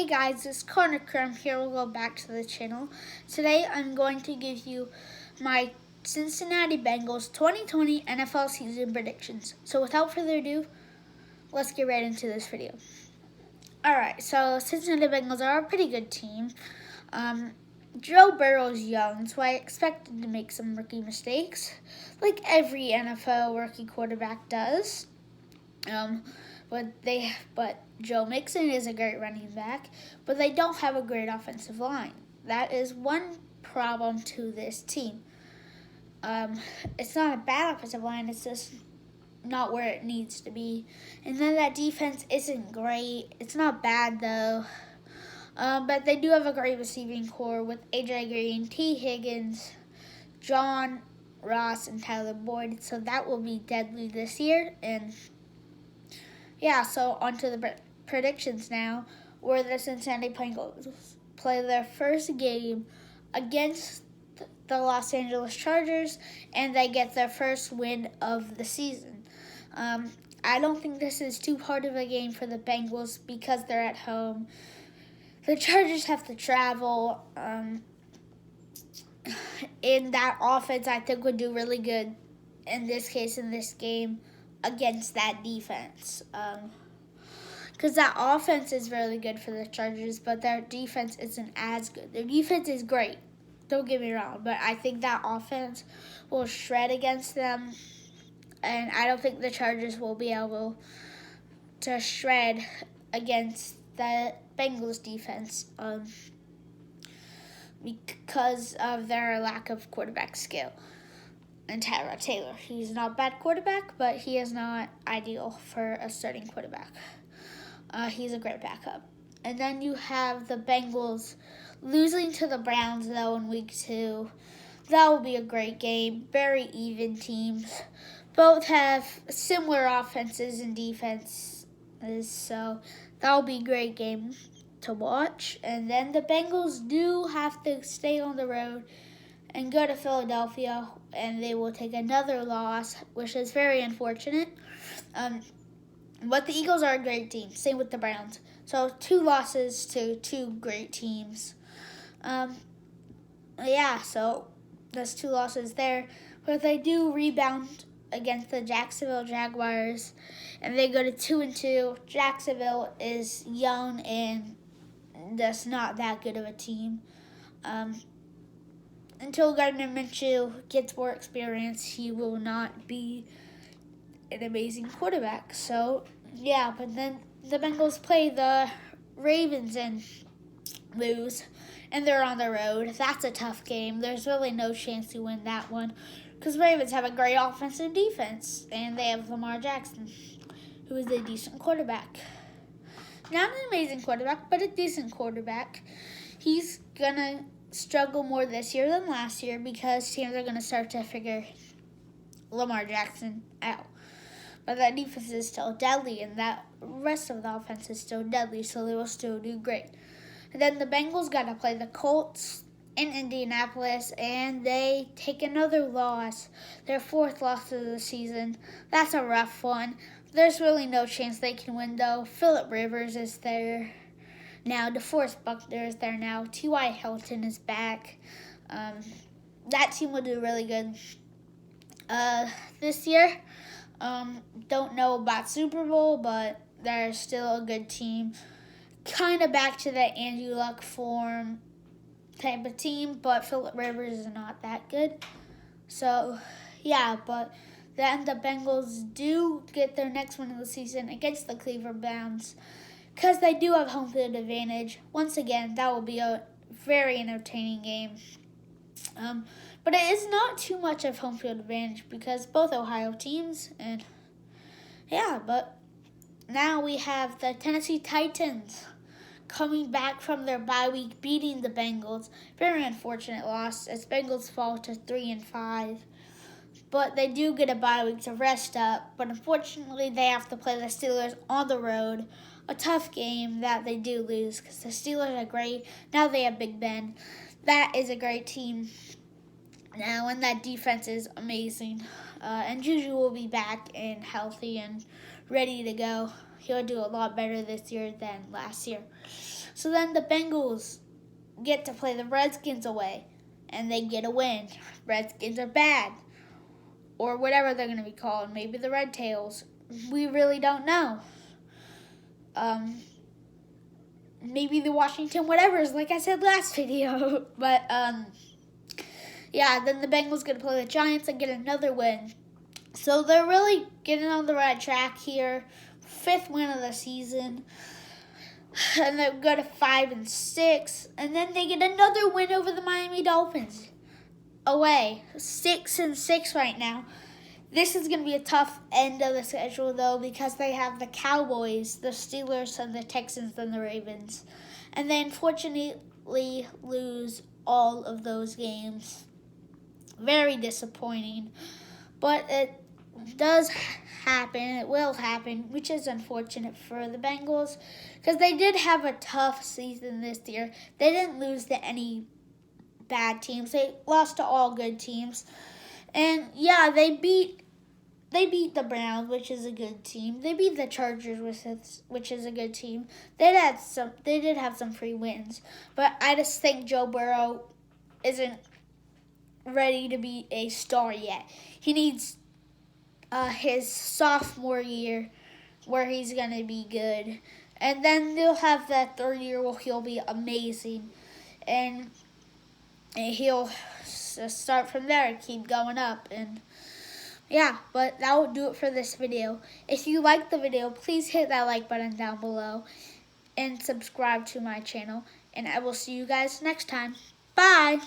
Hey guys, it's Connor Crum here. We'll go back to the channel. Today I'm going to give you my Cincinnati Bengals 2020 NFL season predictions. So without further ado, let's get right into this video. Alright, so Cincinnati Bengals are a pretty good team. Joe Burrow's young, so I expected to make some rookie mistakes, like every NFL rookie quarterback does. But Joe Mixon is a great running back, but they don't have a great offensive line. That is one problem to this team. It's not a bad offensive line, it's just not where it needs to be. And then that defense isn't great. It's not bad though. But they do have a great receiving core with AJ Green, T. Higgins, John Ross, and Tyler Boyd. So that will be deadly this year. And yeah, so on to the predictions now, where the Cincinnati Bengals play their first game against the Los Angeles Chargers, and they get their first win of the season. I don't think this is too hard of a game for the Bengals because they're at home. The Chargers have to travel. In that offense, I think would do really good in this case, in this game, against that defense. Because that offense is really good for the Chargers, but their defense isn't as good. Their defense is great, don't get me wrong, but I think that offense will shred against them, and I don't think the Chargers will be able to shred against the Bengals defense because of their lack of quarterback skill. And Tyrod Taylor, he's not a bad quarterback, but he is not ideal for a starting quarterback. He's a great backup. And then you have the Bengals losing to the Browns, though, in week 2. That will be a great game. Very even teams. Both have similar offenses and defenses, so that will be a great game to watch. And then the Bengals do have to stay on the road and go to Philadelphia, and they will take another loss, which is very unfortunate. But the Eagles are a great team. Same with the Browns. So 2 losses to 2 great teams. So there's 2 losses there. But they do rebound against the Jacksonville Jaguars, and they go to 2-2. Jacksonville is young and that's not that good of a team. Until Gardner Minshew gets more experience, he will not be an amazing quarterback. So, yeah, but then the Bengals play the Ravens and lose, and they're on the road. That's a tough game. There's really no chance to win that one because Ravens have a great offense and defense, and they have Lamar Jackson, who is a decent quarterback. Not an amazing quarterback, but a decent quarterback. He's going to struggle more this year than last year because teams are going to start to figure Lamar Jackson out. But that defense is still deadly, and that rest of the offense is still deadly, so they will still do great. And then the Bengals got to play the Colts in Indianapolis, and they take another loss, their 4th loss of the season. That's a rough one. There's really no chance they can win, though. Phillip Rivers is there now. DeForest Buckner is there now. T.Y. Hilton is back. That team will do really good this year. Don't know about Super Bowl, but they're still a good team. Kind of back to the Andrew Luck form type of team, but Phillip Rivers is not that good. So, yeah, but then the Bengals do get their next win of the season against the Cleveland Browns because they do have home field advantage. Once again, that will be a very entertaining game. But it is not too much of home field advantage because both Ohio teams, and yeah, but now we have the Tennessee Titans coming back from their bye week, beating the Bengals. Very unfortunate loss as Bengals fall to 3-5. But they do get a bye week to rest up. But unfortunately, they have to play the Steelers on the road. A tough game that they do lose because the Steelers are great. Now they have Big Ben. That is a great team now, and that defense is amazing. And Juju will be back and healthy and ready to go. He'll do a lot better this year than last year. So then the Bengals get to play the Redskins away, and they get a win. Redskins are bad, or whatever they're going to be called. Maybe the Red Tails. We really don't know. Maybe the Washington whatevers, like I said last video. But, yeah, then the Bengals going to play the Giants and get another win. So they're really getting on the right track here. 5th win of the season. And they go to 5-6. And then they get another win over the Miami Dolphins. Away. 6-6 right now. This is going to be a tough end of the schedule, though, because they have the Cowboys, the Steelers, and the Texans, and the Ravens. And they unfortunately lose all of those games. Very disappointing. But it does happen. It will happen, which is unfortunate for the Bengals, because they did have a tough season this year. They didn't lose to any bad teams. They lost to all good teams. And yeah, they beat the Browns, which is a good team. They beat the Chargers, which is a good team. They did have some free wins, but I just think Joe Burrow isn't ready to be a star yet. He needs his sophomore year where he's gonna be good, and then they'll have that 3rd year where he'll be amazing, and he'll start from there and keep going up. And yeah, but that will do it for this video. If you liked the video, please hit that like button down below and subscribe to my channel, and I will see you guys next time. Bye!